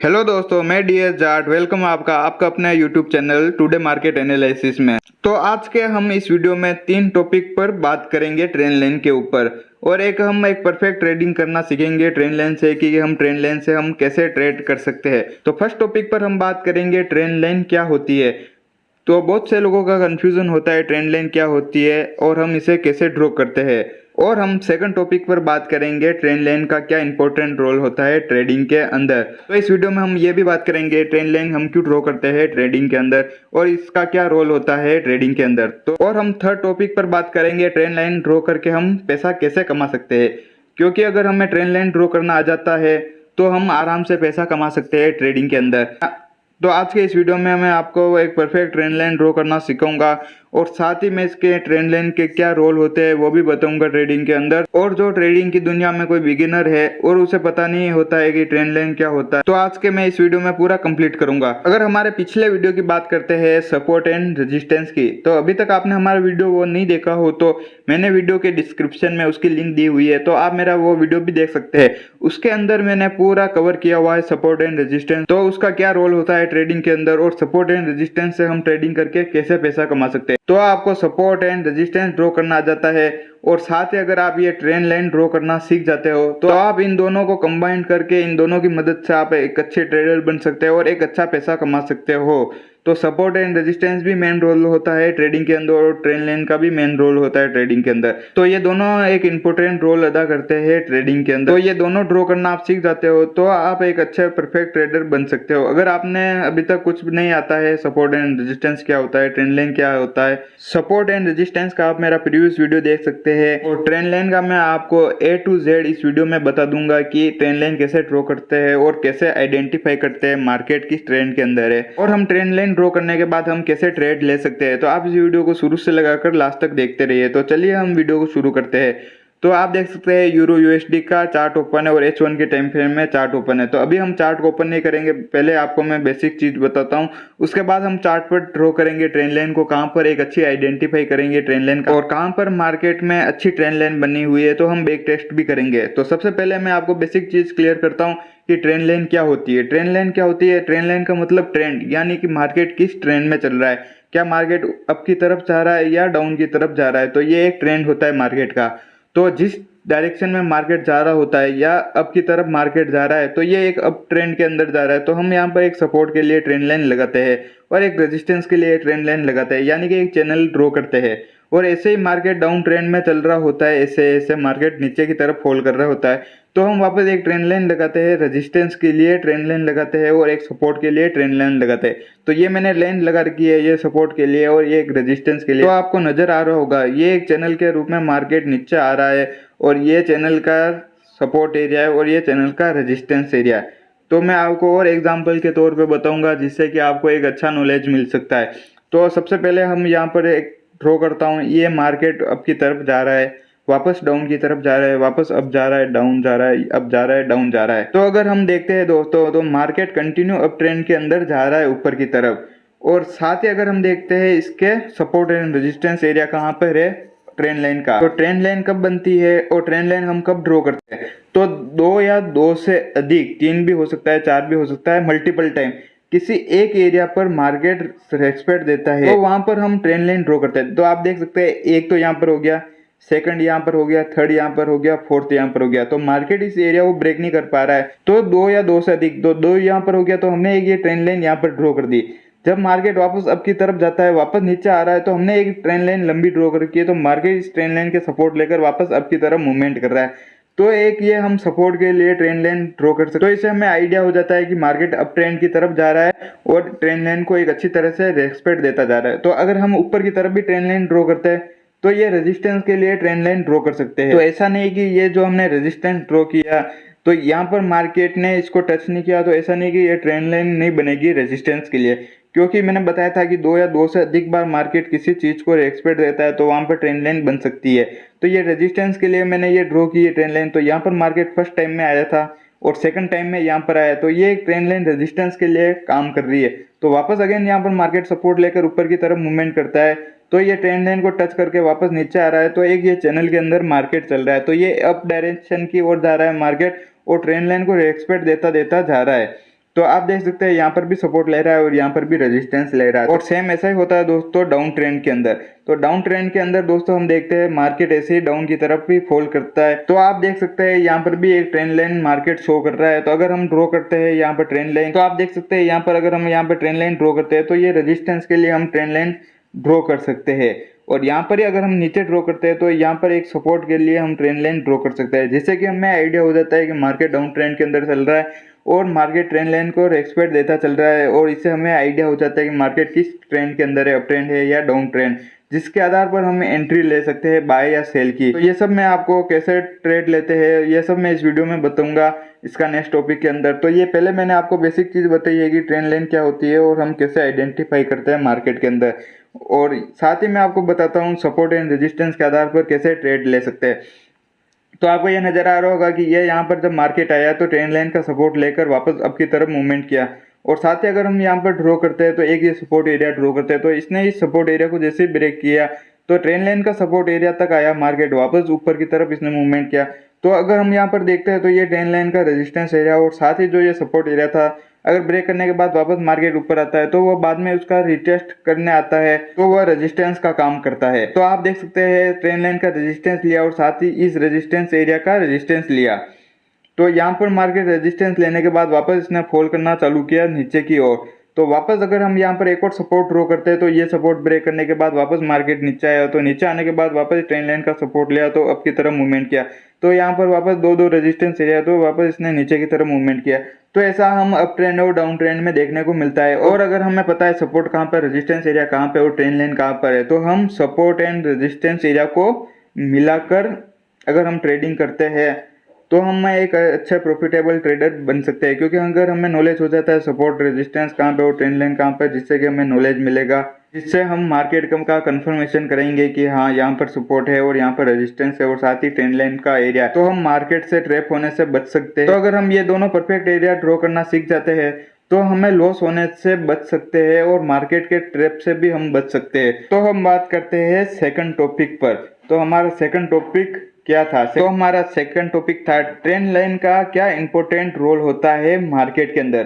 Hello दोस्तों, मैं DS Jat welcome आपका अपना YouTube channel today market analysis में। तो आज के हम इस वीडियो में 3 टॉपिक पर बात करेंगे ट्रेंड लाइन के ऊपर, और हम एक परफेक्ट ट्रेडिंग करना सीखेंगे ट्रेंड लाइन से कि हम ट्रेंड लाइन से हम कैसे ट्रेड कर सकते हैं। तो फर्स्ट टॉपिक पर हम बात करेंगे ट्रेंड लाइन क्या होती है। तो बहुत से लोगों का कंफ्यूजन होता है ट्रेंड लाइन क्या होती है और हम इसे कैसे ड्रॉ करते हैं। और हम सेकंड टॉपिक पर बात करेंगे ट्रेंड लाइन का क्या इंपॉर्टेंट रोल होता है ट्रेडिंग के अंदर। तो इस वीडियो में हम ये भी बात करेंगे ट्रेंड लाइन हम क्यों ड्रॉ करते हैं ट्रेडिंग के अंदर और इसका क्या रोल होता है ट्रेडिंग के अंदर। तो और हम थर्ड टॉपिक पर बात करेंगे ट्रेंड लाइन ड्रॉ करके हम पैसा कैसे कमा सकते हैं, क्योंकि अगर हमें ट्रेंड लाइन ड्रॉ करना आ जाता है तो हम आराम से पैसा कमा सकते हैं ट्रेडिंग के अंदर। तो आज के इस वीडियो में मैं आपको एक परफेक्ट ट्रेंड लाइन ड्रॉ करना सिखाऊंगा और साथ ही मैं इसके ट्रेंड लाइन के क्या रोल होते हैं वो भी बताऊंगा ट्रेडिंग के अंदर। और जो ट्रेडिंग की दुनिया में कोई बिगिनर है और उसे पता नहीं होता है कि ट्रेंड लाइन क्या होता है, तो आज के मैं इस वीडियो में पूरा कंप्लीट करूंगा। अगर हमारे पिछले वीडियो की बात करते हैं सपोर्ट एंड रेजिस्टेंस की, तो अभी तक आपने हमारा वीडियो वो नहीं देखा हो तो मैंने वीडियो के डिस्क्रिप्शन में उसकी लिंक दी हुई है, तो आप मेरा वो वीडियो भी देख सकते हैं। उसके अंदर मैंने पूरा कवर किया हुआ है सपोर्ट एंड रेजिस्टेंस, तो उसका क्या रोल होता है ट्रेडिंग के अंदर और सपोर्ट एंड रेजिस्टेंस से हम ट्रेडिंग करके कैसे पैसा कमा सकते हैं। तो आपको सपोर्ट एंड रेजिस्टेंस ड्रॉ करना आ जाता है और साथ ही अगर आप ये ट्रेंड लाइन ड्रॉ करना सीख जाते हो तो आप इन दोनों को कंबाइन करके इन दोनों की मदद से आप एक अच्छे ट्रेडर बन सकते हो और एक अच्छा पैसा कमा सकते हो। तो सपोर्ट एंड रेजिस्टेंस भी मेन रोल होता है ट्रेडिंग के अंदर और ट्रेंड लाइन का भी मेन रोल होता है ट्रेडिंग के अंदर। तो ये दोनों एक इंपॉर्टेंट रोल अदा करते हैं ट्रेडिंग के अंदर। तो ये दोनों ड्रॉ करना आप सीख जाते हो तो आप एक अच्छे परफेक्ट ट्रेडर बन सकते हो। अगर आपने अभी तक कुछ नहीं आता है सपोर्ट एंड रेजिस्टेंस क्या होता है, ट्रेंड लाइन क्या होता है, सपोर्ट एंड रेजिस्टेंस का आप मेरा प्रीवियस वीडियो देख सकते हैं और ट्रेंड लाइन का मैं आपको A to Z इस वीडियो में बता दूंगा कि ट्रेंड लाइन कैसे ड्रॉ करते हैं और कैसे आइडेंटिफाई करते हैं मार्केट किस ट्रेंड के अंदर है और हम ट्रेंड लाइन ड्रॉ करने के बाद हम कैसे ट्रेड ले सकते हैं। तो आप इस वीडियो को शुरू से लगाकर लास्ट तक देखते रहिए। तो चलिए हम वीडियो को शुरू करते हैं। तो आप देख सकते हैं यूरो यूएसडी का चार्ट ओपन है और H1 के टाइम फ्रेम में चार्ट ओपन है। तो अभी हम चार्ट को ओपन नहीं करेंगे, पहले आपको मैं बेसिक चीज बताता हूँ, उसके बाद हम चार्ट पर ड्रॉ करेंगे ट्रेंड लाइन को, कहाँ पर एक अच्छी आइडेंटिफाई करेंगे ट्रेंड लाइन का और कहाँ पर मार्केट में अच्छी ट्रेंड लाइन बनी हुई है, तो हम बैक टेस्ट भी करेंगे। तो सबसे पहले मैं आपको बेसिक चीज क्लियर करता हूँ कि ट्रेंड लाइन क्या होती है। ट्रेंड लाइन क्या होती है? ट्रेंड लाइन का मतलब ट्रेंड, यानी कि मार्केट किस ट्रेंड में चल रहा है, क्या मार्केट अप की तरफ जा रहा है या डाउन की तरफ जा रहा है। तो ये एक ट्रेंड होता है मार्केट का। तो जिस डायरेक्शन में मार्केट जा रहा होता है या अप की तरफ मार्केट जा रहा है तो ये एक अप ट्रेंड के अंदर जा रहा है, तो हम यहाँ पर एक सपोर्ट के लिए ट्रेंड लाइन लगाते हैं और एक रेजिस्टेंस के लिए ट्रेंड लाइन लगाते हैं, यानी कि एक चैनल ड्रॉ करते हैं। और ऐसे ही मार्केट डाउन ट्रेंड में चल रहा होता है, ऐसे ऐसे मार्केट नीचे की तरफ फॉल कर रहा होता है, तो हम वापस एक ट्रेंड लाइन लगाते हैं, रेजिस्टेंस के लिए ट्रेंड लाइन लगाते हैं और एक सपोर्ट के लिए ट्रेंड लाइन लगाते हैं। तो ये मैंने लाइन लगा रखी है, ये सपोर्ट के लिए और ये एक रेजिस्टेंस के लिए। तो आपको नजर आ रहा होगा ये एक चैनल के रूप में मार्केट नीचे आ रहा है और ये चैनल का सपोर्ट एरिया है और ये चैनल का रेजिस्टेंस एरिया है। तो मैं आपको और एग्जाम्पल के तौर पे बताऊंगा जिससे कि आपको एक अच्छा नॉलेज मिल सकता है। तो सबसे पहले हम यहाँ पर एक ड्रॉ करता हूँ, ये मार्केट अप की तरफ जा रहा है, वापस डाउन की तरफ जा रहा है, वापस अप जा रहा है, डाउन जा रहा है, अप जा रहा है, डाउन जा रहा है। तो अगर हम देखते हैं दोस्तों तो मार्केट कंटिन्यू अप ट्रेंड के अंदर जा रहा है ऊपर की तरफ। और साथ ही अगर हम देखते हैं इसके सपोर्ट एंड रेजिस्टेंस एरिया कहाँ पर है ट्रेंड लाइन का, तो ट्रेंड लाइन कब बनती है और ट्रेंड लाइन हम कब ड्रॉ करते हैं। तो 2 या 2 से अधिक, 3 भी हो सकता है, 4 भी हो सकता है, मल्टीपल टाइम किसी एक एरिया पर मार्केट रेस्पेक्ट देता है तो वहां पर हम ट्रेंड लाइन ड्रॉ करते हैं। तो आप देख सकते हैं एक तो यहाँ पर हो गया, सेकंड यहाँ पर हो गया, थर्ड यहाँ पर हो गया, फोर्थ यहाँ पर हो गया। तो मार्केट इस एरिया को ब्रेक नहीं कर पा रहा है, तो 2 या 2 से अधिक, दो यहाँ पर हो गया, तो हमने एक ये ट्रेंड लाइन यहाँ पर ड्रॉ कर दी। जब मार्केट वापस अप की तरफ जाता है, वापस नीचे आ रहा है, तो हमने एक ट्रेंड लाइन लंबी ड्रॉ कर रखी है, तो मार्केट इस ट्रेंड लाइन के सपोर्ट लेकर वापस अप की तरफ मूवमेंट कर रहा है। तो एक ये हम सपोर्ट के लिए ट्रेंड लाइन ड्रॉ कर सकते हैं। तो इससे हमें आइडिया हो जाता है कि मार्केट अप ट्रेंड की तरफ जा रहा है और ट्रेंड लाइन को एक अच्छी तरह से रेस्पेक्ट देता जा रहा है। तो अगर हम ऊपर की तरफ भी ट्रेंड लाइन ड्रॉ करते हैं तो ये रेजिस्टेंस के लिए ट्रेंड लाइन ड्रॉ कर सकते हैं। तो ऐसा नहीं कि ये जो हमने रेजिस्टेंस ड्रॉ किया तो यहाँ पर मार्केट ने इसको टच नहीं किया, तो ऐसा नहीं कि ये ट्रेंड लाइन नहीं बनेगी रेजिस्टेंस के लिए, क्योंकि मैंने बताया था कि 2 या 2 से अधिक बार मार्केट किसी चीज को रेस्पेक्ट देता है तो वहां पर ट्रेंड लाइन बन सकती है। तो ये रेजिस्टेंस के लिए मैंने ये ड्रॉ की है ट्रेंड लाइन। तो यहाँ पर मार्केट फर्स्ट टाइम में आया था और सेकंड टाइम में यहाँ पर आया, तो ये ट्रेंड लाइन रेजिस्टेंस के लिए काम कर रही है। तो वापस अगेन यहाँ पर मार्केट सपोर्ट लेकर ऊपर की तरफ मूवमेंट करता है, तो ये ट्रेंड लाइन को टच करके वापस नीचे आ रहा है, तो एक ये चैनल के अंदर मार्केट चल रहा है, तो ये अप डायरेक्शन की ओर जा रहा है मार्केट और ट्रेंड लाइन को रेस्पेक्ट देता देता जा रहा है। तो आप देख सकते हैं यहाँ पर भी सपोर्ट ले रहा है और यहाँ पर भी रेजिस्टेंस ले रहा है। और सेम ऐसा ही होता है दोस्तों डाउन ट्रेंड के अंदर। तो डाउन ट्रेंड के अंदर दोस्तों हम देखते हैं मार्केट ऐसे ही डाउन की तरफ भी फॉल करता है। तो आप देख सकते हैं यहाँ पर भी एक ट्रेंड लाइन मार्केट शो कर रहा है। तो अगर हम ड्रॉ करते हैं यहाँ पर ट्रेंड लाइन, तो आप देख सकते हैं यहाँ पर अगर हम यहाँ पर ट्रेंड लाइन ड्रॉ करते हैं तो ये रेजिस्टेंस के लिए हम ट्रेंड लाइन ड्रॉ कर सकते हैं। और यहाँ पर ही अगर हम नीचे ड्रॉ करते हैं तो यहाँ पर एक सपोर्ट के लिए हम ट्रेंड लाइन ड्रॉ कर सकते हैं, जिससे कि हमें आइडिया हो जाता है कि मार्केट डाउन ट्रेंड के अंदर चल रहा है और मार्केट ट्रेंड लाइन को रेस्पेक्ट देता चल रहा है। और इससे हमें आइडिया हो जाता है कि मार्केट किस ट्रेंड के अंदर है, अप ट्रेंड है या डाउन ट्रेंड, जिसके आधार पर हम एंट्री ले सकते हैं बाय या सेल की। तो ये सब मैं आपको कैसे ट्रेड लेते हैं ये सब मैं इस वीडियो में बताऊंगा इसका नेक्स्ट टॉपिक के अंदर। तो ये पहले मैंने आपको बेसिक चीज बताई है कि ट्रेंड लाइन क्या होती है और हम कैसे आइडेंटिफाई करते हैं मार्केट के अंदर, और साथ ही मैं आपको बताता हूँ सपोर्ट एंड रेजिस्टेंस के आधार पर कैसे ट्रेड ले सकते हैं। तो आपको ये नजर आ रहा होगा कि ये यहाँ पर जब मार्केट आया तो ट्रेंड लाइन का सपोर्ट लेकर वापस अप की तरफ मूवमेंट किया। और साथ ही अगर हम यहाँ पर ड्रॉ करते हैं तो एक ये सपोर्ट एरिया ड्रॉ करते हैं, तो इसने इस सपोर्ट एरिया को जैसे ब्रेक किया तो ट्रेंड लाइन का सपोर्ट एरिया तक आया, मार्केट वापस ऊपर की तरफ इसने मूवमेंट किया। तो अगर हम यहाँ पर देखते हैं तो ये ट्रेंड लाइन का रेजिस्टेंस एरिया और साथ ही जो ये सपोर्ट एरिया था, अगर ब्रेक करने के बाद वापस मार्केट ऊपर आता है तो वो बाद में उसका रिटेस्ट करने आता है तो वह रेजिस्टेंस का काम करता है। तो आप देख सकते हैं ट्रेंड लाइन का रेजिस्टेंस लिया और साथ ही इस रेजिस्टेंस एरिया का रेजिस्टेंस लिया। तो यहाँ पर मार्केट रेजिस्टेंस लेने के बाद वापस इसने फॉल करना चालू किया नीचे की ओर। तो वापस अगर हम यहाँ पर एक और सपोर्ट ड्रॉ करते हैं तो ये सपोर्ट ब्रेक करने के बाद वापस मार्केट नीचे आया, तो नीचे आने के बाद वापस ट्रेंड लाइन का सपोर्ट लिया तो अप की तरफ मूवमेंट किया। तो यहाँ पर वापस दो रेजिस्टेंस एरिया, तो वापस इसने नीचे की तरफ मूवमेंट किया। तो ऐसा हम अप ट्रेंड और डाउन ट्रेंड में देखने को मिलता है। और अगर हमें पता है सपोर्ट कहाँ पर, रेजिस्टेंस एरिया कहाँ पे और ट्रेंड लाइन कहाँ पर है, तो हम सपोर्ट एंड रेजिस्टेंस एरिया को मिलाकर अगर हम ट्रेडिंग करते हैं तो हम एक अच्छा प्रॉफिटेबल ट्रेडर बन सकते हैं। क्योंकि अगर हमें नॉलेज हो जाता है सपोर्ट रेजिस्टेंस कहाँ पे और ट्रेंड लाइन कहाँ पे, जिससे कि हमें नॉलेज मिलेगा, जिससे हम मार्केट का कंफर्मेशन करेंगे कि हाँ यहाँ पर सपोर्ट है और यहाँ पर रेजिस्टेंस है और साथ ही ट्रेंड लाइन का एरिया, तो हम मार्केट से ट्रैप होने से बच सकते हैं। तो अगर हम ये दोनों परफेक्ट एरिया ड्रॉ करना सीख जाते हैं तो हमें लॉस होने से बच सकते हैं और मार्केट के ट्रैप से भी हम बच सकते हैं। तो हम बात करते हैं सेकंड टॉपिक पर। तो हमारा सेकंड टॉपिक क्या था? तो हमारा सेकंड टॉपिक था ट्रेंड लाइन का क्या इंपॉर्टेंट रोल होता है मार्केट के अंदर।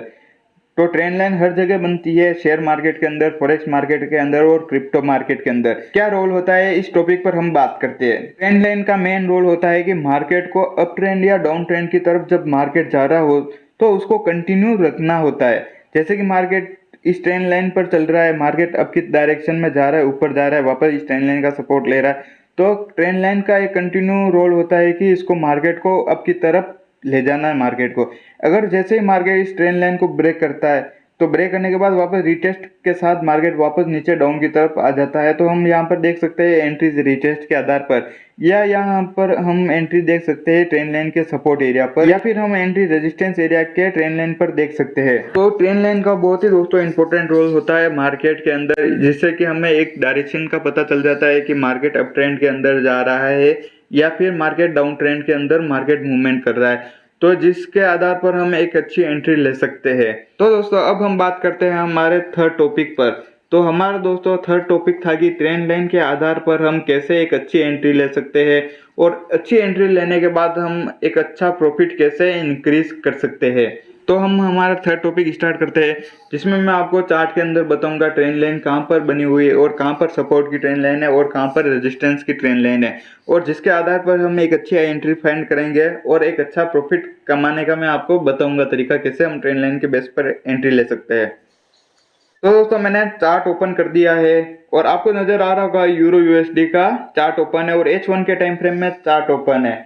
तो ट्रेंड लाइन हर जगह बनती है, शेयर मार्केट के अंदर, फॉरेक्स मार्केट के अंदर और क्रिप्टो मार्केट के अंदर। क्या रोल होता है इस टॉपिक पर हम बात करते हैं। ट्रेंड लाइन का मेन रोल होता है कि मार्केट को अप ट्रेंड या डाउन ट्रेंड की तरफ जब मार्केट जा रहा हो तो उसको कंटिन्यू रखना होता है। जैसे कि मार्केट इस ट्रेंड लाइन पर चल रहा है, मार्केट अब किस डायरेक्शन में जा रहा है, ऊपर जा रहा है, वापस इस ट्रेंड लाइन का सपोर्ट ले रहा है, तो ट्रेंड लाइन का एक कंटिन्यू रोल होता है कि इसको मार्केट को अब की तरफ ले जाना है मार्केट को। अगर जैसे ही मार्केट इस ट्रेंड लाइन को ब्रेक करता है तो ब्रेक करने के बाद वापस रिटेस्ट के साथ मार्केट वापस नीचे डाउन की तरफ आ जाता है। तो हम यहाँ पर देख सकते हैं एंट्रीज रिटेस्ट के आधार पर, या यहाँ पर हम एंट्री देख सकते हैं ट्रेंड लाइन के सपोर्ट एरिया पर, या फिर हम एंट्री रेजिस्टेंस एरिया के ट्रेंड लाइन पर देख सकते हैं। तो ट्रेंड लाइन का बहुत ही दोस्तों इंपॉर्टेंट रोल होता है मार्केट के अंदर, जिससे कि हमें एक डायरेक्शन का पता चल जाता है कि मार्केट अप ट्रेंड के अंदर जा रहा है या फिर मार्केट डाउन ट्रेंड के अंदर मार्केट मूवमेंट कर रहा है, तो जिसके आधार पर हम एक अच्छी एंट्री ले सकते हैं। तो दोस्तों अब हम बात करते हैं हमारे थर्ड टॉपिक पर। तो हमारा दोस्तों थर्ड टॉपिक था कि ट्रेंड लाइन के आधार पर हम कैसे एक अच्छी एंट्री ले सकते हैं और अच्छी एंट्री लेने के बाद हम एक अच्छा प्रॉफिट कैसे इंक्रीज कर सकते हैं। तो हम हमारा थर्ड टॉपिक स्टार्ट करते हैं, जिसमें मैं आपको चार्ट के अंदर बताऊंगा ट्रेंड लाइन कहाँ पर बनी हुई है और कहाँ पर सपोर्ट की ट्रेंड लाइन है और कहाँ पर रेजिस्टेंस की ट्रेंड लाइन है, और जिसके आधार पर हम एक अच्छी एंट्री फाइंड करेंगे और एक अच्छा प्रॉफिट कमाने का मैं आपको बताऊंगा तरीका कैसे हम ट्रेंड लाइन के बेस पर एंट्री ले सकते हैं। तो दोस्तों मैंने चार्ट ओपन कर दिया है और आपको नजर आ रहा होगा यूरो यूएसडी का चार्ट ओपन है और H1 के टाइम फ्रेम में चार्ट ओपन है।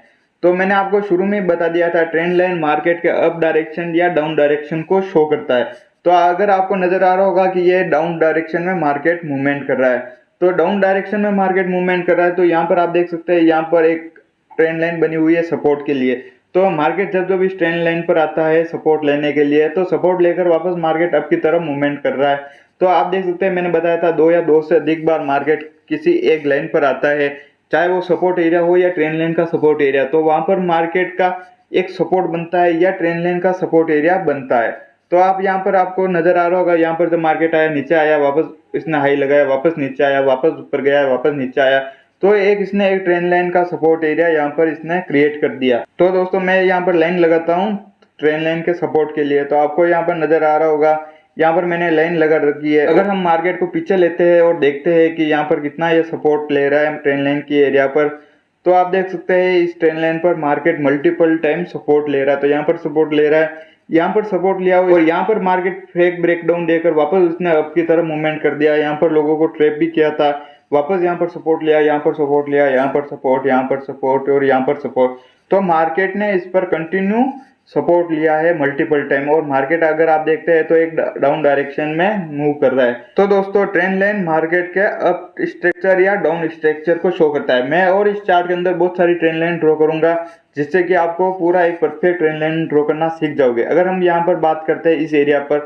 तो मैंने आपको शुरू में बता दिया था ट्रेंड लाइन मार्केट के अप डायरेक्शन या डाउन डायरेक्शन को शो करता है। तो अगर आपको नजर आ रहा होगा कि ये डाउन डायरेक्शन में मार्केट मूवमेंट कर रहा है, तो डाउन डायरेक्शन में मार्केट मूवमेंट कर रहा है, तो यहाँ पर आप देख सकते हैं यहाँ पर एक ट्रेंड लाइन बनी हुई है सपोर्ट के लिए। तो मार्केट जब इस ट्रेंड लाइन पर आता है सपोर्ट लेने के लिए, तो सपोर्ट लेकर वापस मार्केट अप की तरफ मूवमेंट कर रहा है। तो आप देख सकते हैं मैंने बताया था दो या दो से अधिक बार मार्केट किसी एक लाइन पर आता है, चाहे वो सपोर्ट एरिया हो या ट्रेंड लाइन का सपोर्ट एरिया, तो वहां पर मार्केट का एक सपोर्ट बनता है या ट्रेंड लाइन का सपोर्ट एरिया बनता है। तो आप यहाँ पर आपको नजर आ रहा होगा, यहाँ पर जब मार्केट आया नीचे आया, वापस इसने हाई लगाया, वापस नीचे आया, वापस ऊपर गया, वापस नीचे आया, तो इसने एक ट्रेंड लाइन का सपोर्ट एरिया यहाँ पर इसने क्रिएट कर दिया। तो दोस्तों मैं यहाँ पर लाइन लगाता हूँ ट्रेन लाइन के सपोर्ट के लिए। तो आपको यहाँ पर नजर आ रहा होगा, यहाँ पर मैंने लाइन लगा रखी है। अगर हम मार्केट को पीछे लेते हैं और देखते हैं कि यहाँ पर कितना ये सपोर्ट ले रहा है ट्रेन लाइन की एरिया पर, तो आप देख सकते हैं इस ट्रेन लाइन पर मार्केट मल्टीपल टाइम सपोर्ट ले रहा है। तो यहाँ पर सपोर्ट ले रहा है, यहाँ पर सपोर्ट लिया और यहाँ पर मार्केट फेक ब्रेकडाउन देकर वापस उसने अप की तरफ मूवमेंट कर दिया। यहाँ पर लोगों को ट्रैप भी किया था, वापस यहाँ पर सपोर्ट लिया, यहाँ पर सपोर्ट लिया, यहाँ पर सपोर्ट, यहाँ पर सपोर्ट और यहाँ पर सपोर्ट। तो मार्केट ने इस पर कंटिन्यू सपोर्ट लिया है मल्टीपल टाइम और मार्केट अगर आप देखते हैं तो एक डाउन डायरेक्शन में मूव कर रहा है। तो दोस्तों ट्रेंड लाइन मार्केट के अप स्ट्रक्चर या डाउन स्ट्रक्चर को शो करता है। मैं और इस चार्ट के अंदर बहुत सारी ट्रेंड लाइन ड्रॉ करूंगा जिससे कि आपको पूरा एक परफेक्ट ट्रेंड लाइन ड्रॉ करना सीख जाओगे। अगर हम यहाँ पर बात करते हैं इस एरिया पर,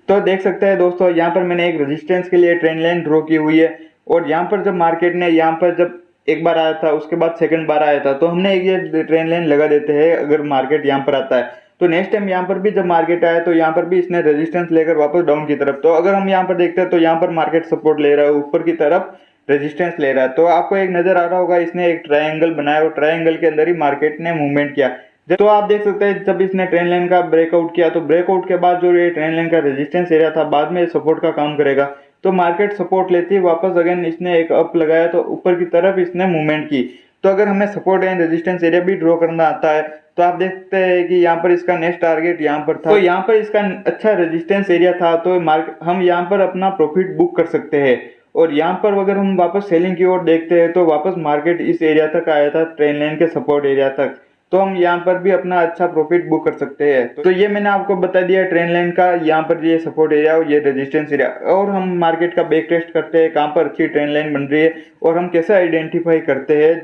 तो देख सकते हैं दोस्तों यहाँ पर मैंने एक रेजिस्टेंस के लिए ट्रेंड लाइन ड्रॉ की हुई है और यहाँ पर जब मार्केट ने यहाँ पर जब एक बार आया था उसके बाद सेकंड बार आया था, तो हमने एक ये ट्रेंड लाइन लगा देते हैं। अगर मार्केट यहाँ पर आता है तो नेक्स्ट टाइम यहाँ पर भी जब मार्केट आया तो यहाँ पर भी इसने रेजिस्टेंस लेकर वापस डाउन की तरफ, तो अगर हम यहाँ पर देखते हैं तो यहाँ पर मार्केट सपोर्ट ले रहा है, ऊपर की तरफ रेजिस्टेंस ले रहा है। तो आपको एक नजर आ रहा होगा इसने एक ट्रायंगल बनाया और ट्रायंगल के अंदर ही मार्केट ने मूवमेंट किया। तो आप देख सकते हैं जब इसने ट्रेंड लाइन का ब्रेकआउट किया तो ब्रेकआउट के बाद जो ये ट्रेंड लाइन का रेजिस्टेंस एरिया था बाद में सपोर्ट का काम करेगा। तो मार्केट सपोर्ट लेती है, वापस अगेन इसने एक अप लगाया तो ऊपर की तरफ इसने मूवमेंट की। तो अगर हमें सपोर्ट एंड रेजिस्टेंस एरिया भी ड्रॉ करना आता है तो आप देखते हैं कि यहाँ पर इसका नेक्स्ट टारगेट यहाँ पर था, तो यहाँ पर इसका अच्छा रेजिस्टेंस एरिया था, तो हम यहाँ पर अपना प्रॉफिट बुक कर सकते हैं। और यहाँ पर अगर हम वापस सेलिंग की ओर देखते हैं तो वापस मार्केट इस एरिया तक आया था, ट्रेंड लाइन के सपोर्ट एरिया तक, तो हम यहाँ पर भी अपना अच्छा प्रॉफिट बुक कर सकते हैं। तो ये मैंने आपको बता दिया ट्रेंड लाइन का, यहाँ पर ये सपोर्ट एरिया और ये रेजिस्टेंस एरिया। और हम मार्केट का बैक टेस्ट करते हैं कहाँ पर अच्छी ट्रेंड लाइन बन रही है और हम कैसे आइडेंटिफाई करते हैं।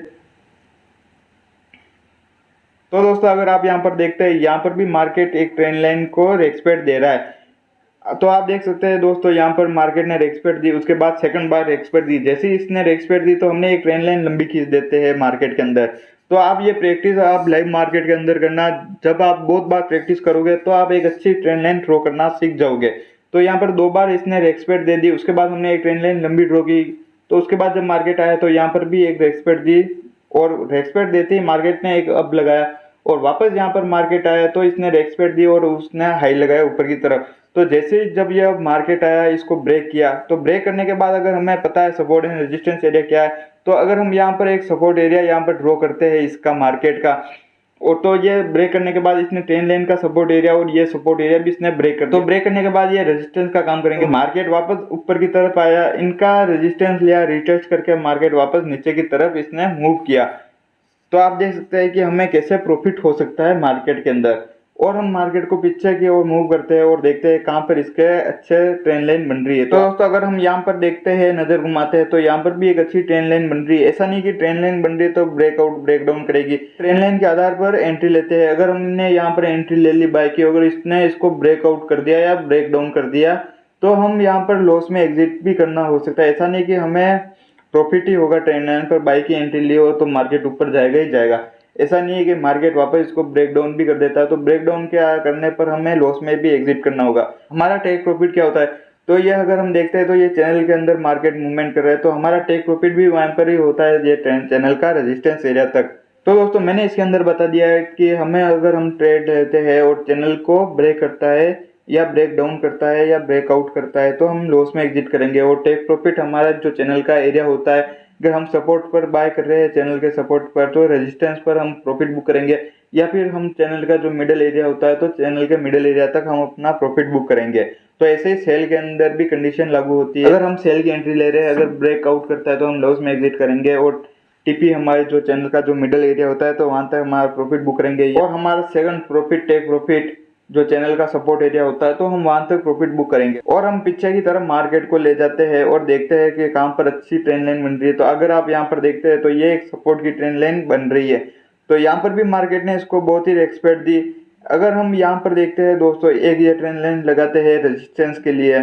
तो दोस्तों अगर आप यहाँ पर देखते हैं यहाँ पर भी मार्केट एक ट्रेंड लाइन को रेस्पेक्ट दे रहा है। तो आप देख सकते हैं दोस्तों यहाँ पर मार्केट ने रेस्पेक्ट दी, उसके बाद सेकंड बार रेस्पेक्ट दी। जैसे ही इसने रेस्पेक्ट दी तो हमने एक ट्रेंड लाइन लंबी खींच देते हैं मार्केट के अंदर। तो आप ये प्रैक्टिस आप लाइव मार्केट के अंदर करना, जब आप बहुत बार प्रैक्टिस करोगे तो आप एक अच्छी ट्रेंड लाइन ड्रॉ करना सीख जाओगे। तो यहाँ पर 2 बार इसने रेस्पेक्ट दे दी, उसके बाद हमने एक ट्रेंड लाइन लंबी ड्रॉ की। तो उसके बाद जब मार्केट आया तो यहाँ पर भी एक रेस्पेक्ट दी और रेस्पेक्ट देते ही मार्केट ने एक अप लगाया और वापस यहाँ पर मार्केट आया तो इसने रेस्पेक्ट दी और उसने हाई लगाया ऊपर की तरफ। तो जैसे ही जब यह मार्केट आया इसको ब्रेक किया, तो ब्रेक करने के बाद अगर हमें पता है सपोर्ट एंड रेजिस्टेंस एरिया क्या है, तो अगर हम यहाँ पर एक सपोर्ट एरिया यहाँ पर ड्रॉ करते हैं इसका मार्केट का, और तो ये ब्रेक करने के बाद इसने ट्रेंड लाइन का सपोर्ट एरिया और ये सपोर्ट एरिया भी इसने ब्रेक कर, तो ब्रेक करने के बाद ये रेजिस्टेंस का काम करेंगे। मार्केट वापस ऊपर की तरफ आया, इनका रेजिस्टेंस लिया, रिटेस्ट करके मार्केट वापस नीचे की तरफ इसने मूव किया। तो आप देख सकते हैं कि हमें कैसे प्रॉफिट हो सकता है मार्केट के अंदर। और हम मार्केट को पीछे की ओर मूव करते हैं और देखते हैं कहाँ पर इसके अच्छे ट्रेंड लाइन बन रही है। तो दोस्तों अगर हम यहाँ पर देखते हैं, नजर घुमाते हैं, तो यहाँ पर भी एक अच्छी ट्रेंड लाइन बन रही है। ऐसा नहीं कि ट्रेंड लाइन बन रही है तो ब्रेकआउट ब्रेकडाउन करेगी, ट्रेंड लाइन के आधार पर एंट्री लेते हैं। अगर हमने यहाँ पर एंट्री ले ली बाय की, अगर इसने इसको ब्रेकआउट कर दिया या ब्रेकडाउन कर दिया तो हम यहाँ पर लॉस में एग्जिट भी करना हो सकता है। ऐसा नहीं कि हमें प्रॉफिट ही होगा, ट्रेंड लाइन पर बाई की एंट्री ली हो तो मार्केट ऊपर जाएगा ही जाएगा। ऐसा नहीं है कि मार्केट वापस इसको ब्रेकडाउन भी कर देता है तो ब्रेकडाउन के करने पर हमें लॉस में भी एग्जिट करना होगा। हमारा टेक प्रॉफिट क्या होता है, तो ये अगर हम देखते हैं तो ये चैनल के अंदर मार्केट मूवमेंट कर रहा है तो हमारा टेक प्रॉफिट भी वहां पर ही होता है, ये चैनल का रेजिस्टेंस एरिया तक। तो दोस्तों मैंने इसके अंदर बता दिया है कि हमें अगर हम ट्रेड लेते हैं और चैनल को ब्रेक करता है या ब्रेक डाउन करता है या ब्रेकआउट करता है तो हम लॉस में एग्जिट करेंगे। और टेक प्रॉफिट हमारा जो चैनल का एरिया होता है, अगर हम सपोर्ट पर बाय कर रहे हैं चैनल के सपोर्ट पर तो रेजिस्टेंस पर हम प्रॉफिट बुक करेंगे, या फिर हम चैनल का जो मिडिल एरिया होता है तो चैनल के मिडिल एरिया तक हम अपना प्रॉफिट बुक करेंगे। तो ऐसे ही सेल के अंदर भी कंडीशन लागू होती है। अगर हम सेल की एंट्री ले रहे हैं, अगर ब्रेकआउट करता है तो हम लॉस में एग्जिट करेंगे और टीपी हमारे जो चैनल का जो मिडिल एरिया होता है तो वहां तक हमारा प्रॉफिट बुक करेंगे। और हमारा सेकंड प्रॉफिट टेक प्रॉफिट जो चैनल का सपोर्ट एरिया होता है तो हम वहां तक प्रॉफिट बुक करेंगे। और हम पीछे की तरफ मार्केट को ले जाते हैं और देखते हैं कि कहां पर अच्छी ट्रेंड लाइन बन रही है। तो अगर आप यहां पर देखते हैं तो ये एक सपोर्ट की ट्रेंड लाइन बन रही है, तो यहां पर भी मार्केट ने इसको बहुत ही रेस्पेक्ट दी। अगर हम यहां पर देखते हैं दोस्तों, एक ये ट्रेंड लाइन लगाते हैं रेजिस्टेंस के लिए,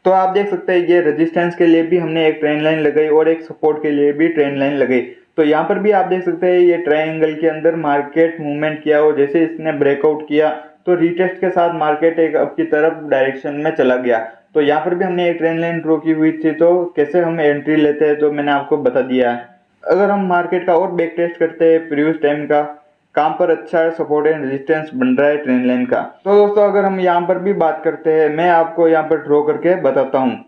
तो आप देख सकते हैं ये रेजिस्टेंस के लिए भी हमने एक ट्रेंड लाइन लगाई और एक सपोर्ट के लिए भी ट्रेंड लाइन लगाई। तो यहाँ पर भी आप देख सकते हैं ये ट्रायंगल के अंदर मार्केट मूवमेंट किया और जैसे इसने ब्रेकआउट किया तो रीटेस्ट के साथ मार्केट एक अप की तरफ डायरेक्शन में चला गया। तो यहाँ पर भी हमने एक ट्रेंड लाइन ड्रॉ की हुई थी, तो कैसे हम एंट्री लेते हैं तो मैंने आपको बता दिया है। अगर हम मार्केट का और बैक टेस्ट करते हैं प्रीवियस टाइम का, कहाँ पर अच्छा सपोर्ट एंड रेजिस्टेंस बन रहा है ट्रेंड लाइन का। तो दोस्तों अगर हम यहाँ पर भी बात करते हैं, मैं आपको यहाँ पर ड्रॉ करके बताता हूँ।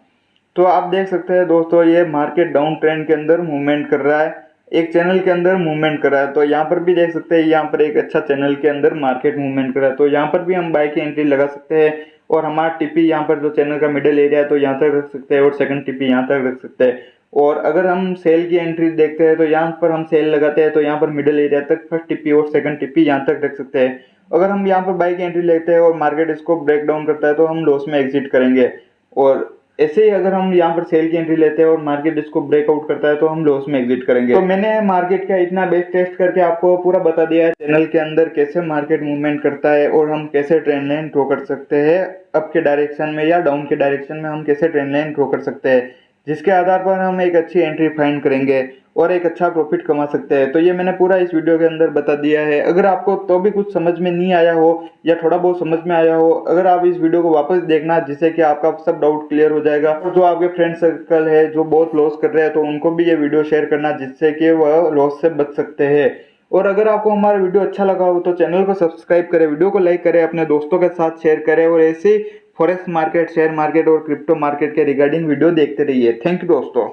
तो आप देख सकते हैं दोस्तों, ये मार्केट डाउन ट्रेंड के अंदर मूवमेंट कर रहा है, एक चैनल के अंदर मूवमेंट कर रहा है। तो यहाँ पर भी देख सकते हैं, यहाँ पर एक अच्छा चैनल के अंदर मार्केट मूवमेंट कर रहा है। तो यहाँ पर भी हम बाय की एंट्री लगा सकते हैं और हमारा टीपी यहाँ पर जो चैनल का मिडिल एरिया है तो यहाँ तक रख सकते हैं और सेकंड टीपी यहाँ तक रख सकते हैं। और अगर हम सेल की एंट्री देखते हैं तो यहाँ पर हम सेल लगाते हैं तो यहाँ पर मिडिल एरिया तक फर्स्ट टीपी और सेकंड टीपी यहाँ तक रख सकते हैं। अगर हम यहाँ पर बाय की एंट्री लेते हैं और मार्केट इसको ब्रेक डाउन करता है तो हम लॉस में एग्जिट करेंगे। और ऐसे ही अगर हम यहाँ पर सेल की एंट्री लेते हैं और मार्केट इसको ब्रेकआउट करता है तो हम लॉस में एग्जिट करेंगे। तो मैंने मार्केट का इतना बेस टेस्ट करके आपको पूरा बता दिया है, चैनल के अंदर कैसे मार्केट मूवमेंट करता है और हम कैसे ट्रेंड लाइन ड्रॉ कर सकते हैं, अप के डायरेक्शन में या डाउन के डायरेक्शन में हम कैसे ट्रेंड लाइन ड्रॉ कर सकते हैं, जिसके आधार पर हम एक अच्छी एंट्री फाइंड करेंगे और एक अच्छा प्रॉफिट कमा सकते हैं। तो ये मैंने पूरा इस वीडियो के अंदर बता दिया है। अगर आपको तो भी कुछ समझ में नहीं आया हो या थोड़ा बहुत समझ में आया हो, अगर आप इस वीडियो को वापस देखना जिससे कि आपका सब डाउट क्लियर हो जाएगा। और जो आपके फ्रेंड सर्कल है जो बहुत लॉस कर रहे हैं तो उनको भी ये वीडियो शेयर करना जिससे कि वह लॉस से बच सकते हैं। और अगर आपको हमारा वीडियो अच्छा लगा हो तो चैनल को सब्सक्राइब करें, वीडियो को लाइक करें, अपने दोस्तों के साथ शेयर करें और ऐसे फॉरेक्स मार्केट, शेयर मार्केट और क्रिप्टो मार्केट के रिगार्डिंग वीडियो देखते रहिए। थैंक यू दोस्तों।